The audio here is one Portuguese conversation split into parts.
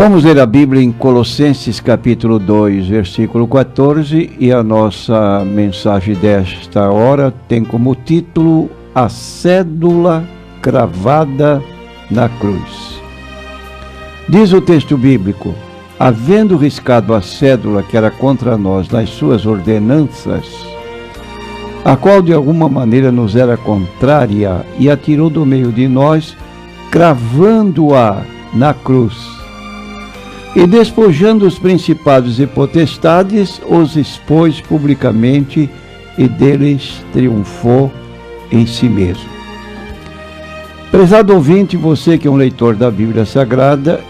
Vamos ler a Bíblia em Colossenses capítulo 2, versículo 14, e a nossa mensagem desta hora tem como título A Cédula Cravada na Cruz. Diz o texto bíblico: havendo riscado a cédula que era contra nós nas suas ordenanças, a qual de alguma maneira nos era contrária, e a tirou do meio de nós, cravando-a na cruz. E despojando os principados e potestades, os expôs publicamente, e deles triunfou em si mesmo. Prezado ouvinte, você que é um leitor da Bíblia Sagrada,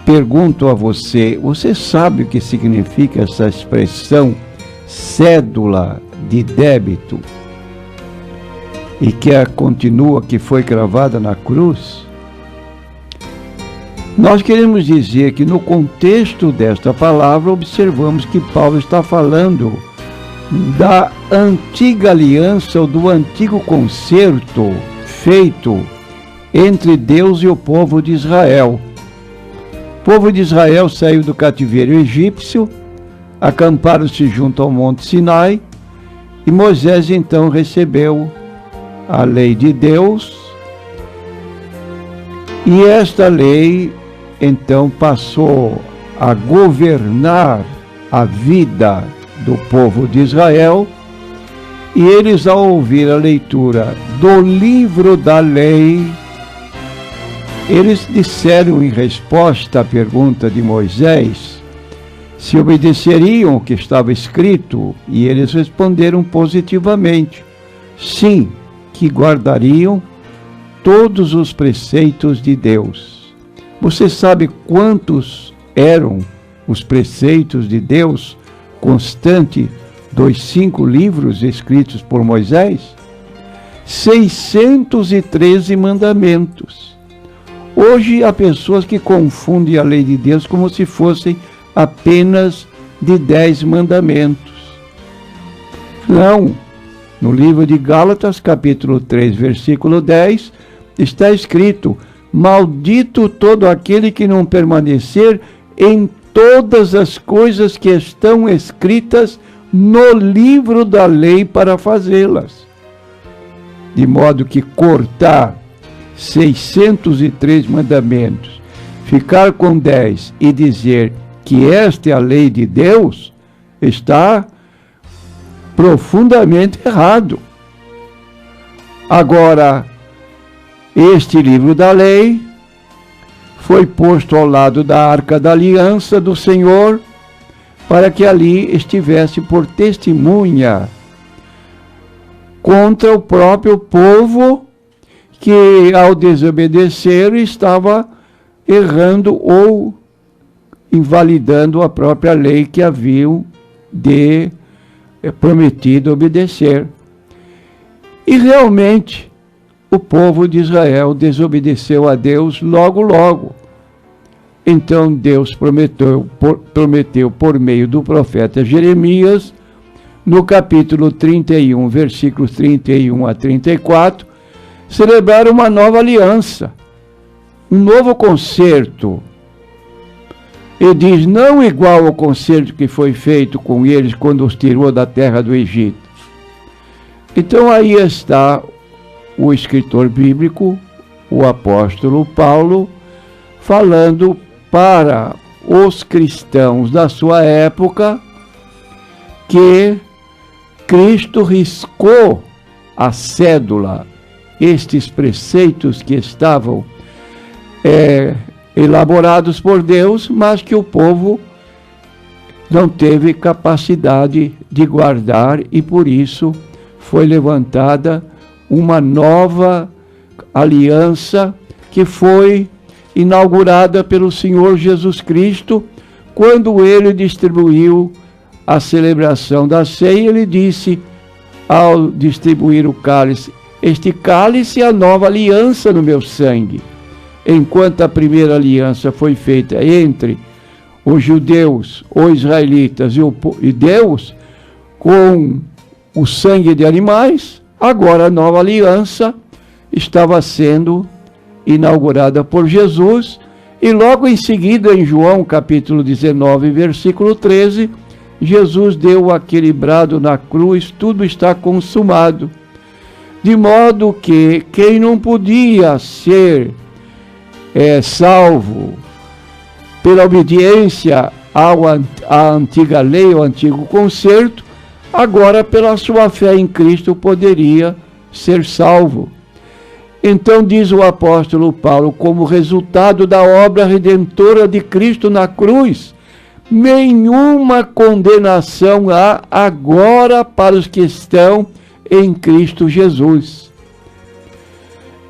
pergunto a você, você sabe o que significa essa expressão cédula de débito? E que continua, que foi cravada na cruz? Nós queremos dizer que no contexto desta palavra, observamos que Paulo está falando da antiga aliança ou do antigo concerto feito entre Deus e o povo de Israel. O povo de Israel saiu do cativeiro egípcio, acamparam-se junto ao Monte Sinai, e Moisés então recebeu a lei de Deus, e esta lei então passou a governar a vida do povo de Israel, e eles, ao ouvir a leitura do livro da lei, eles disseram em resposta à pergunta de Moisés se obedeceriam o que estava escrito, e eles responderam positivamente, sim, que guardariam todos os preceitos de Deus. Você sabe quantos eram os preceitos de Deus constante dos 5 livros escritos por Moisés? 613 mandamentos. Hoje há pessoas que confundem a lei de Deus como se fossem apenas de 10 mandamentos. Não. No livro de Gálatas, capítulo 3, versículo 10, está escrito: maldito todo aquele que não permanecer em todas as coisas que estão escritas no livro da lei para fazê-las. De modo que cortar 603 mandamentos, ficar com 10 e dizer que esta é a lei de Deus, está profundamente errado. Agora, este livro da lei foi posto ao lado da Arca da Aliança do Senhor, para que ali estivesse por testemunha contra o próprio povo que, ao desobedecer, estava errando ou invalidando a própria lei que haviam prometido obedecer. E realmente, o povo de Israel desobedeceu a Deus logo. Então Deus prometeu por meio do profeta Jeremias, no capítulo 31, versículos 31 a 34, celebrar uma nova aliança, um novo concerto. E diz, não igual ao concerto que foi feito com eles quando os tirou da terra do Egito. Então aí está o escritor bíblico, o apóstolo Paulo, falando para os cristãos da sua época que Cristo riscou a cédula, estes preceitos que estavam elaborados por Deus, mas que o povo não teve capacidade de guardar, e por isso foi levantada uma nova aliança que foi inaugurada pelo Senhor Jesus Cristo, quando ele distribuiu a celebração da ceia. Ele disse, ao distribuir o cálice, este cálice é a nova aliança no meu sangue. Enquanto a primeira aliança foi feita entre os judeus, os israelitas e Deus, com o sangue de animais, agora a nova aliança estava sendo inaugurada por Jesus, E logo em seguida, em João capítulo 19, versículo 13, Jesus deu aquele brado na cruz: tudo está consumado. De modo que quem não podia ser salvo pela obediência à antiga lei, ao antigo concerto, agora pela sua fé em Cristo poderia ser salvo. Então diz o apóstolo Paulo, como resultado da obra redentora de Cristo na cruz, nenhuma condenação há agora para os que estão em Cristo Jesus.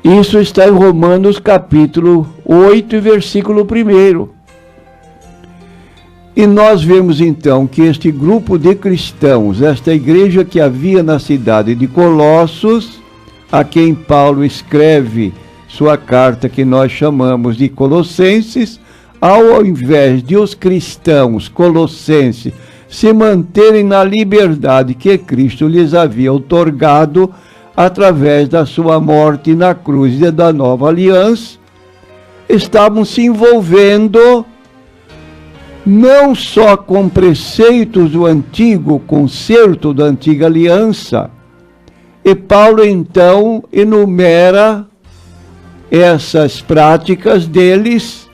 Isso está em Romanos capítulo 8, versículo 1. E nós vemos então que este grupo de cristãos, esta igreja que havia na cidade de Colossos, a quem Paulo escreve sua carta que nós chamamos de Colossenses, ao invés de os cristãos colossenses se manterem na liberdade que Cristo lhes havia outorgado através da sua morte na cruz e da nova aliança, estavam se envolvendo não só com preceitos do antigo concerto, da antiga aliança. E Paulo então enumera essas práticas deles,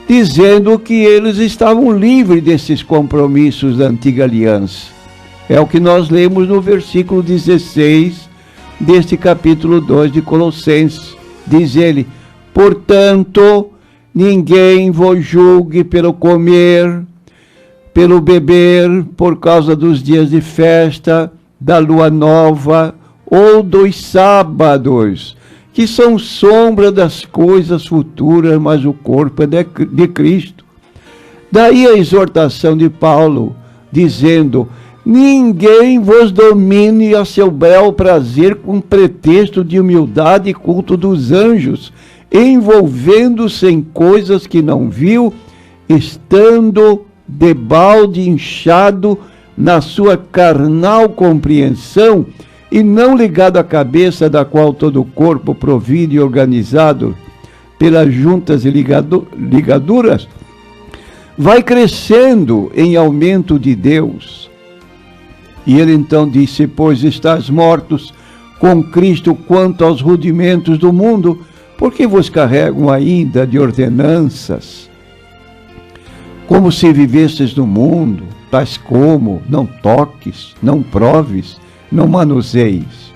dizendo que eles estavam livres desses compromissos da antiga aliança. É o que nós lemos no versículo 16 deste capítulo 2 de Colossenses. Diz ele: portanto, ninguém vos julgue pelo comer, pelo beber, por causa dos dias de festa, da lua nova ou dos sábados, que são sombra das coisas futuras, mas o corpo é de Cristo. Daí a exortação de Paulo, dizendo: ninguém vos domine a seu bel prazer com pretexto de humildade e culto dos anjos, envolvendo-se em coisas que não viu, estando debalde inchado na sua carnal compreensão, e não ligado à cabeça, da qual todo o corpo provido e organizado pelas juntas e ligaduras, vai crescendo em aumento de Deus. E ele então disse: pois estás mortos com Cristo quanto aos rudimentos do mundo, porque vos carregam ainda de ordenanças, como se vivesses no mundo, tais como: não toques, não proves, não manuseis.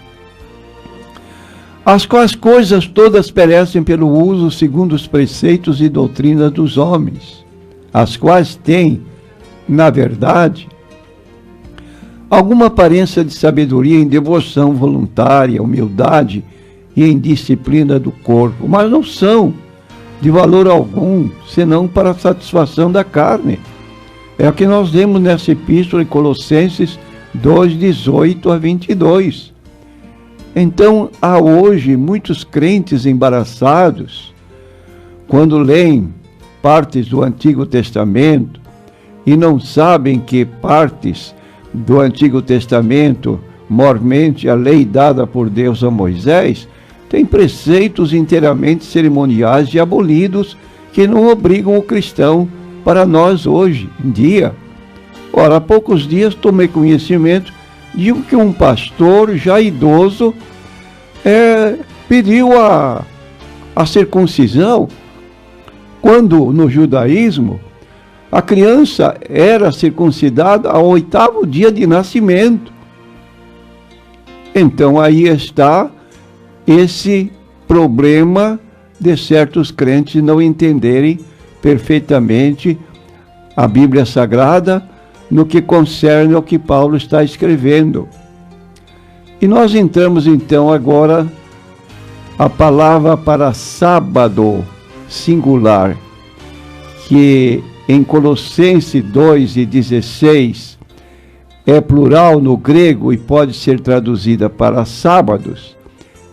As quais coisas todas perecem pelo uso segundo os preceitos e doutrinas dos homens, as quais têm, na verdade, alguma aparência de sabedoria em devoção voluntária, humildade e em disciplina do corpo, mas não são de valor algum, senão para a satisfação da carne. É o que nós lemos nessa epístola em Colossenses 2, 18 a 22. Então, há hoje muitos crentes embaraçados, quando leem partes do Antigo Testamento e não sabem que partes do Antigo Testamento, mormente a lei dada por Deus a Moisés, tem preceitos inteiramente cerimoniais e abolidos que não obrigam o cristão para nós hoje em dia. Ora, há poucos dias tomei conhecimento de que um pastor já idoso pediu a circuncisão, quando no judaísmo a criança era circuncidada ao 8º dia de nascimento. Então aí está esse problema de certos crentes não entenderem perfeitamente a Bíblia Sagrada no que concerne ao que Paulo está escrevendo. E nós entramos então agora a palavra para sábado singular, que em Colossenses 2:16 é plural no grego e pode ser traduzida para sábados.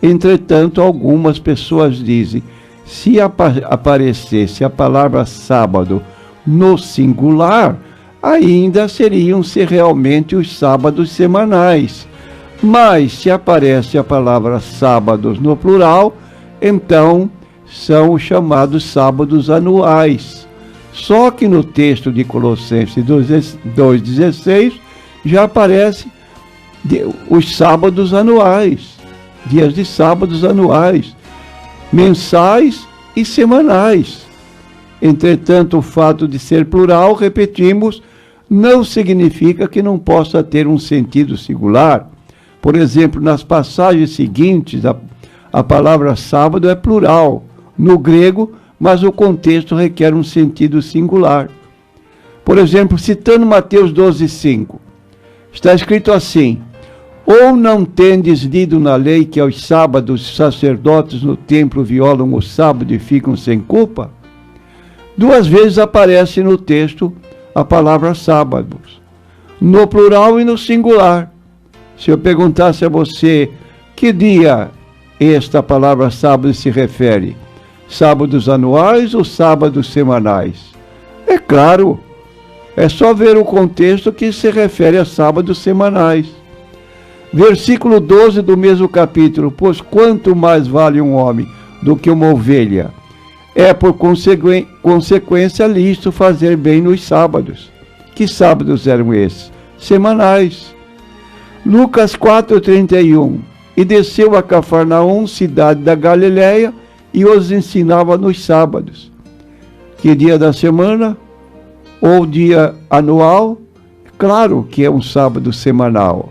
Entretanto, algumas pessoas dizem: se aparecesse a palavra sábado no singular, ainda seriam realmente os sábados semanais. Mas se aparece a palavra sábados no plural, então são os chamados sábados anuais. Só que no texto de Colossenses 2,16 já aparece os sábados anuais, dias de sábados anuais, mensais e semanais. Entretanto, o fato de ser plural, repetimos, não significa que não possa ter um sentido singular. Por exemplo, nas passagens seguintes, a palavra sábado é plural no grego, mas o contexto requer um sentido singular. Por exemplo, citando Mateus 12,5, está escrito assim: ou não tendes lido na lei que aos sábados os sacerdotes no templo violam o sábado e ficam sem culpa? 2 vezes aparece no texto a palavra sábados, no plural e no singular. Se eu perguntasse a você que dia esta palavra sábado se refere, sábados anuais ou sábados semanais? É claro, é só ver o contexto que se refere a sábados semanais. Versículo 12 do mesmo capítulo: pois quanto mais vale um homem do que uma ovelha, é por consequência lícito fazer bem nos sábados. Que sábados eram esses? Semanais. Lucas 4,31: e desceu a Cafarnaum, cidade da Galileia, e os ensinava nos sábados. Que dia da semana? Ou dia anual? Claro que é um sábado semanal.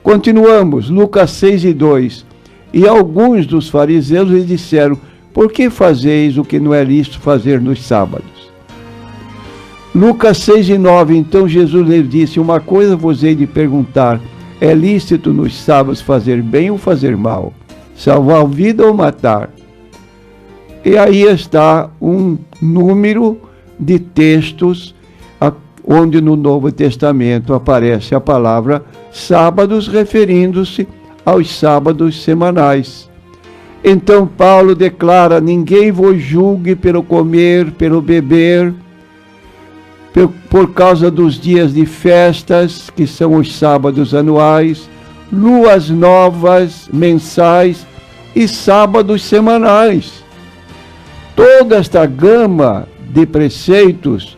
Continuamos, Lucas 6,2: e alguns dos fariseus lhe disseram: por que fazeis o que não é lícito fazer nos sábados? Lucas 6,9: então Jesus lhe disse: uma coisa vos hei de perguntar, é lícito nos sábados fazer bem ou fazer mal? Salvar vida ou matar? E aí está um número de textos onde no Novo Testamento aparece a palavra sábados, referindo-se aos sábados semanais. Então Paulo declara: ninguém vos julgue pelo comer, pelo beber, por causa dos dias de festas, que são os sábados anuais, luas novas, mensais e sábados semanais. Toda esta gama de preceitos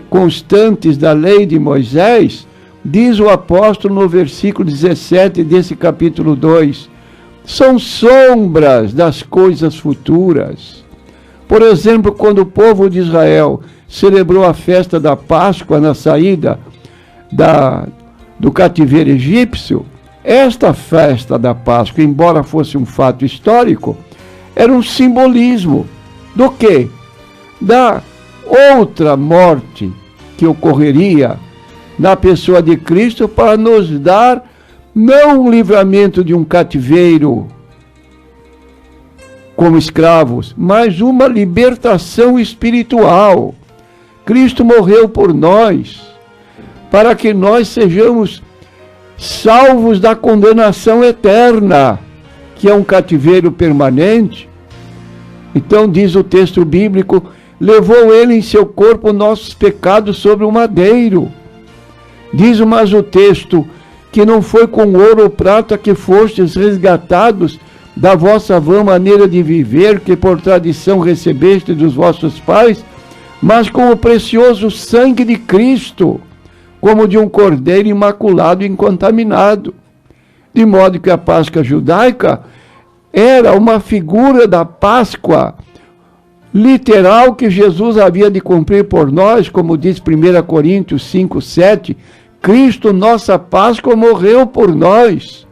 constantes da lei de Moisés, diz o apóstolo no versículo 17 desse capítulo 2, são sombras das coisas futuras. Por exemplo, quando o povo de Israel celebrou a festa da Páscoa na saída do cativeiro egípcio, esta festa da Páscoa, embora fosse um fato histórico, era um simbolismo do quê? Da outra morte que ocorreria na pessoa de Cristo para nos dar não o livramento de um cativeiro como escravos, mas uma libertação espiritual. Cristo morreu por nós, para que nós sejamos salvos da condenação eterna, que é um cativeiro permanente. Então diz o texto bíblico: levou ele em seu corpo nossos pecados sobre o madeiro. Diz mais o texto que não foi com ouro ou prata que fostes resgatados da vossa vã maneira de viver, que por tradição recebeste dos vossos pais, mas com o precioso sangue de Cristo, como de um cordeiro imaculado e incontaminado. De modo que a Páscoa judaica era uma figura da Páscoa literal que Jesus havia de cumprir por nós, como diz 1 Coríntios 5:7, Cristo, nossa Páscoa, morreu por nós.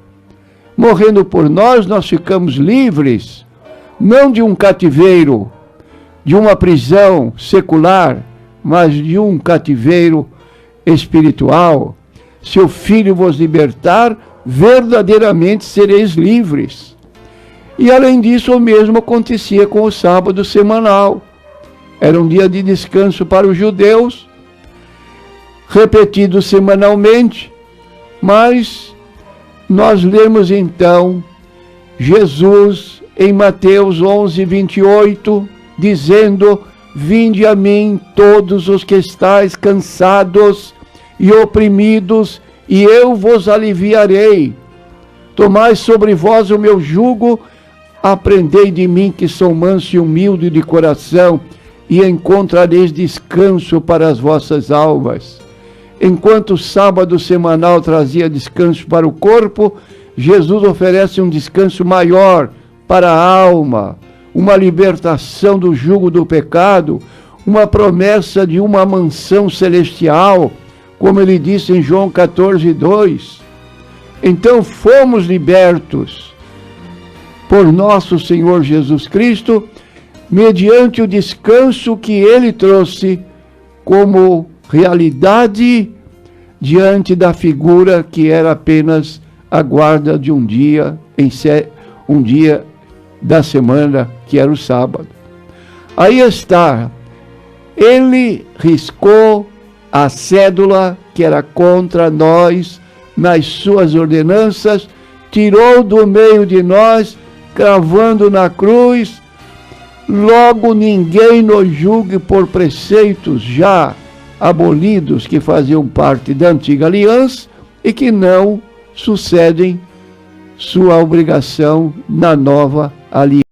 Morrendo por nós, nós ficamos livres, não de um cativeiro, de uma prisão secular, mas de um cativeiro espiritual. Se o Filho vos libertar, verdadeiramente sereis livres. E além disso, o mesmo acontecia com o sábado semanal. Era um dia de descanso para os judeus, repetido semanalmente, mas nós lemos então Jesus em Mateus 11:28, dizendo: vinde a mim todos os que estáis cansados e oprimidos, e eu vos aliviarei. Tomai sobre vós o meu jugo Aprendei de mim, que sou manso e humilde de coração, e encontrareis descanso para as vossas almas. Enquanto o sábado semanal trazia descanso para o corpo, Jesus oferece um descanso maior para a alma, uma libertação do jugo do pecado, uma promessa de uma mansão celestial, como ele disse em João 14:2. Então fomos libertos por nosso Senhor Jesus Cristo, mediante o descanso que ele trouxe como realidade diante da figura que era apenas a guarda de um dia da semana, que era o sábado. Aí está, ele riscou a cédula que era contra nós nas suas ordenanças, tirou do meio de nós, cravando na cruz. Logo ninguém nos julgue por preceitos já abolidos que faziam parte da antiga aliança e que não sucedem sua obrigação na nova aliança.